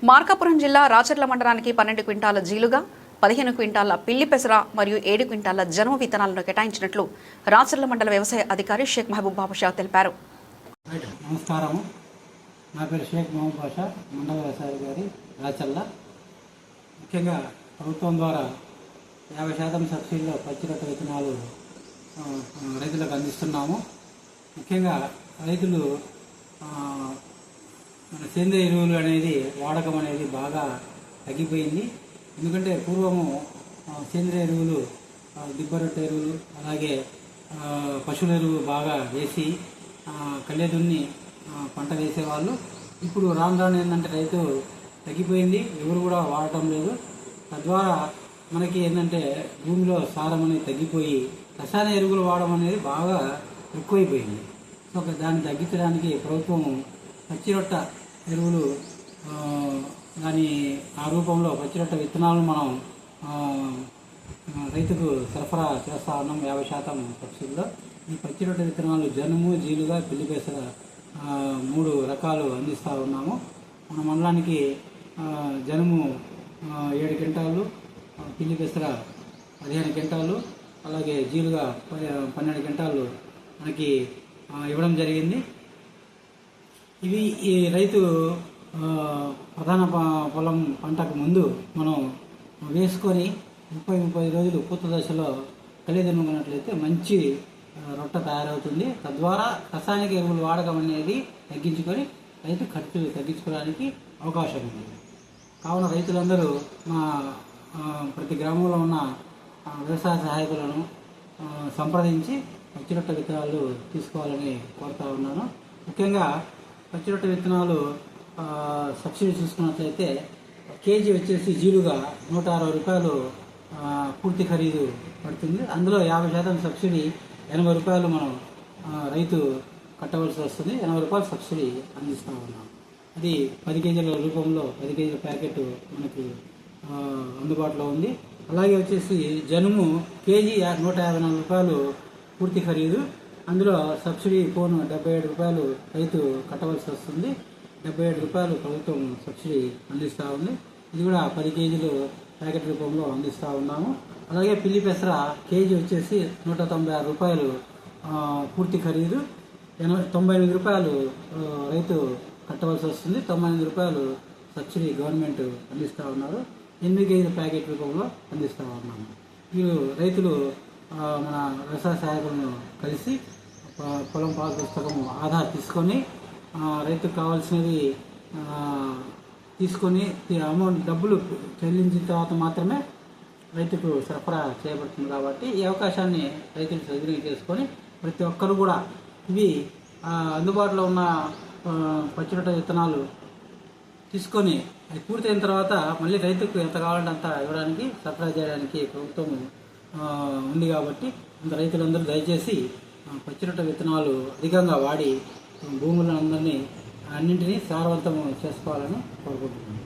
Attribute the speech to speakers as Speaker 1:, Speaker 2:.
Speaker 1: మార్కాపురం జిల్లా రాచర్ల మండలానికి 12 క్వింటాల జీలుగా 15 క్వింటాల పిల్లి పెసర మరియు 7 క్వింటాల జనుము విత్తనాలను కేటాయించినట్లు రాచర్ల మండల వ్యవసాయ అధికారి షేక్ మహబూబ్ బాషా తెలిపారు.
Speaker 2: నమస్కారం, నా పేరు షేక్ మహబూబ్ బాషా, మండల వ్యవసాయ అధికారి రాచర్ల. ముఖ్యంగా ప్రభుత్వం ద్వారా 50% సబ్సిడీలో పచ్చి రొట్టె విత్తనాలు రైతులకు అందిస్తున్నాము. ముఖ్యంగా రైతులు మన సేంద్రియ ఎరువులు అనేది వాడకం అనేది బాగా తగ్గిపోయింది. ఎందుకంటే పూర్వము సేంద్రియ ఎరువులు, దిబ్బరొట్టె ఎరువులు, అలాగే పశువుల ఎరువు బాగా వేసి కళ్ళెదున్ని పంట వేసేవాళ్ళు. ఇప్పుడు రాను ఏంటంటే రైతు తగ్గిపోయింది, ఎవరు కూడా వాడటం లేదు. తద్వారా మనకి ఏంటంటే భూమిలో సారం అనేది తగ్గిపోయి రసాయన ఎరువులు వాడడం అనేది బాగా ఎక్కువైపోయింది. సో దాన్ని తగ్గించడానికి ప్రభుత్వం పచ్చిరొట్ట ఎరువులు దాని ఆ రూపంలో పచ్చిరొట్ట విత్తనాలను మనం రైతుకు సరఫరా చేస్తూ ఉన్నాం 50% సబ్సిడీలో. ఈ పచ్చిరొట్ట విత్తనాలు జనుము, జీలుగా, పిల్లి పెసర 3 రకాలు అందిస్తూ ఉన్నాము. మన మండలానికి జనుము 7 క్వింటాలు, పిల్లి పెసర 15 క్వింటాలు, అలాగే జీలుగా 12 క్వింటాలు మనకి ఇవ్వడం జరిగింది. ఇవి ఈ రైతు ప్రధాన పొలం పంటకు ముందు మనం వేసుకొని 30 రోజులు పూత దశలో కలియదున్నుకున్నట్లయితే మంచి రొట్ట తయారవుతుంది. తద్వారా రసాయనిక ఎరువులు వాడకం అనేది తగ్గించుకొని రైతు ఖర్చు తగ్గించుకోవడానికి అవకాశం ఉంది. కావున రైతులందరూ మా ప్రతి గ్రామంలో ఉన్న వ్యవసాయ సహాయకులను సంప్రదించి పచ్చిరొట్ట విత్తనాలు తీసుకోవాలని కోరుతా ఉన్నాను. ముఖ్యంగా పచ్చిరొట్ట విత్తనాలు సబ్సిడీ చూసుకున్నట్లయితే కేజీ వచ్చేసి జీలుగా 160 రూపాయలు పూర్తి ఖరీదు పడుతుంది. అందులో 50% సబ్సిడీ 80 రూపాయలు మనం రైతు కట్టవలసి వస్తుంది. 80 రూపాయలు సబ్సిడీ అందిస్తూ ఉన్నాం. అది 10 కేజీల రూపంలో 10 కేజీల ప్యాకెట్ మనకి అందుబాటులో ఉంది. అలాగే వచ్చేసి జనుము కేజీ 154 రూపాయలు పూర్తి ఖరీదు. అందులో సబ్సిడీ పోను 77 రూపాయలు రైతు కట్టవలసి వస్తుంది. 77 రూపాయలు ప్రభుత్వం సబ్సిడీ అందిస్తూ ఉంది. ఇది కూడా 10 కేజీలు ప్యాకెట్ రూపంలో అందిస్తూ ఉన్నాము. అలాగే పిల్లి పెసర కేజీ వచ్చేసి 196 రూపాయలు పూర్తి ఖరీదు. 98 రూపాయలు రైతు కట్టవలసి వస్తుంది. 98 రూపాయలు సబ్సిడీ గవర్నమెంట్ అందిస్తూ ఉన్నారు. 8 కేజీల ప్యాకెట్ రూపంలో అందిస్తూ ఉన్నాము. వీరు రైతులు మన వ్యవసాయ సహాయకులను కలిసి పొలం పాస్ పుస్తకం ఆధార్ తీసుకొని రైతుకు కావాల్సినవి తీసుకొని అమౌంట్ డబ్బులు చెల్లించిన తర్వాత మాత్రమే రైతుకు సరఫరా చేయబడుతుంది. కాబట్టి ఈ అవకాశాన్ని రైతులు సద్వినియోగం చేసుకొని ప్రతి ఒక్కరు కూడా ఇవి అందుబాటులో ఉన్న పచ్చిరొట్ట విత్తనాలు తీసుకొని అది పూర్తయిన తర్వాత మళ్ళీ రైతుకు ఎంత కావాలంటే అంత ఇవ్వడానికి, సరఫరా చేయడానికి ప్రభుత్వం ఉంది. కాబట్టి రైతులందరూ దయచేసి పచ్చిరొట్ట విత్తనాలు అధికంగా వాడి భూములందరినీ అన్నింటినీ సారవంతం చేసుకోవాలని కోరుకుంటున్నాను.